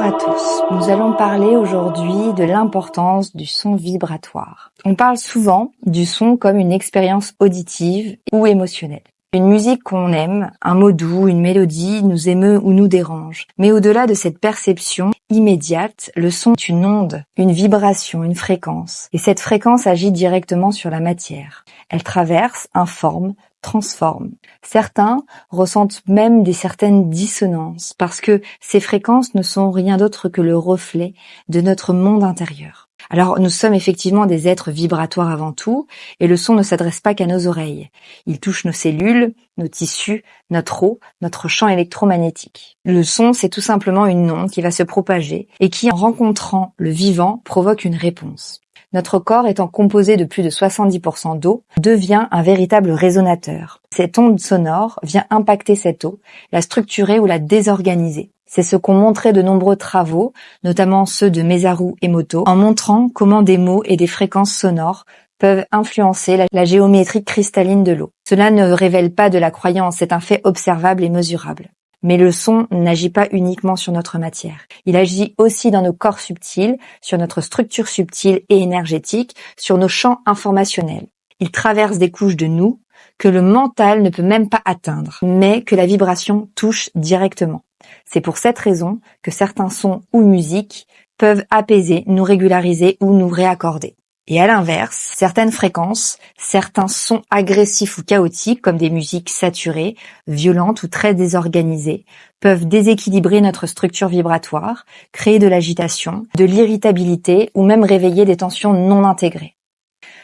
Bonjour à tous, nous allons parler aujourd'hui de l'importance du son vibratoire. On parle souvent du son comme une expérience auditive ou émotionnelle. Une musique qu'on aime, un mot doux, une mélodie nous émeut ou nous dérange. Mais au-delà de cette perception immédiate, le son est une onde, une vibration, une fréquence. Et cette fréquence agit directement sur la matière. Elle traverse, informe, transforme. Certains ressentent même certaines dissonances parce que ces fréquences ne sont rien d'autre que le reflet de notre monde intérieur. Alors nous sommes effectivement des êtres vibratoires avant tout et le son ne s'adresse pas qu'à nos oreilles. Il touche nos cellules, nos tissus, notre eau, notre champ électromagnétique. Le son, c'est tout simplement une onde qui va se propager et qui, en rencontrant le vivant, provoque une réponse. Notre corps étant composé de plus de 70% d'eau, devient un véritable résonateur. Cette onde sonore vient impacter cette eau, la structurer ou la désorganiser. C'est ce qu'ont montré de nombreux travaux, notamment ceux de Mesaroux et Moto, en montrant comment des mots et des fréquences sonores peuvent influencer la géométrie cristalline de l'eau. Cela ne révèle pas de la croyance, c'est un fait observable et mesurable. Mais le son n'agit pas uniquement sur notre matière. Il agit aussi dans nos corps subtils, sur notre structure subtile et énergétique, sur nos champs informationnels. Il traverse des couches de nous que le mental ne peut même pas atteindre, mais que la vibration touche directement. C'est pour cette raison que certains sons ou musiques peuvent apaiser, nous régulariser ou nous réaccorder. Et à l'inverse, certaines fréquences, certains sons agressifs ou chaotiques, comme des musiques saturées, violentes ou très désorganisées, peuvent déséquilibrer notre structure vibratoire, créer de l'agitation, de l'irritabilité ou même réveiller des tensions non intégrées.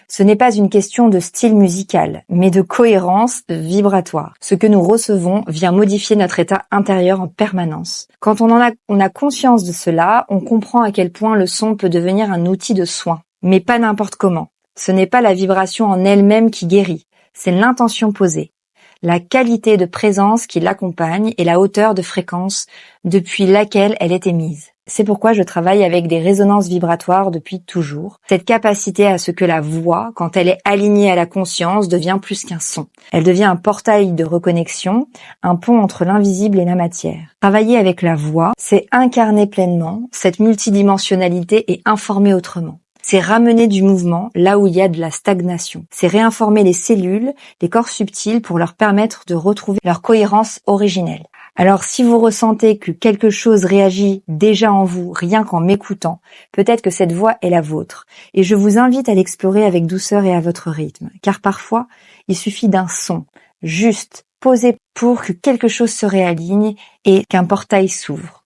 Ce n'est pas une question de style musical, mais de cohérence vibratoire. Ce que nous recevons vient modifier notre état intérieur en permanence. Quand on a conscience de cela, on comprend à quel point le son peut devenir un outil de soin. Mais pas n'importe comment. Ce n'est pas la vibration en elle-même qui guérit, c'est l'intention posée, la qualité de présence qui l'accompagne et la hauteur de fréquence depuis laquelle elle est émise. C'est pourquoi je travaille avec des résonances vibratoires depuis toujours. Cette capacité à ce que la voix, quand elle est alignée à la conscience, devient plus qu'un son. Elle devient un portail de reconnexion, un pont entre l'invisible et la matière. Travailler avec la voix, c'est incarner pleinement cette multidimensionnalité et informer autrement. C'est ramener du mouvement là où il y a de la stagnation. C'est réinformer les cellules, les corps subtils pour leur permettre de retrouver leur cohérence originelle. Alors si vous ressentez que quelque chose réagit déjà en vous rien qu'en m'écoutant, peut-être que cette voix est la vôtre. Et je vous invite à l'explorer avec douceur et à votre rythme. Car parfois, il suffit d'un son, juste, posé pour que quelque chose se réaligne et qu'un portail s'ouvre.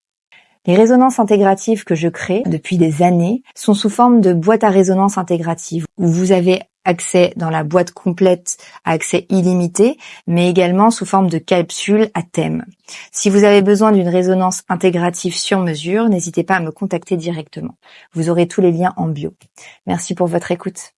Les résonances intégratives que je crée depuis des années sont sous forme de boîtes à résonance intégrative où vous avez accès dans la boîte complète à accès illimité, mais également sous forme de capsules à thème. Si vous avez besoin d'une résonance intégrative sur mesure, n'hésitez pas à me contacter directement. Vous aurez tous les liens en bio. Merci pour votre écoute.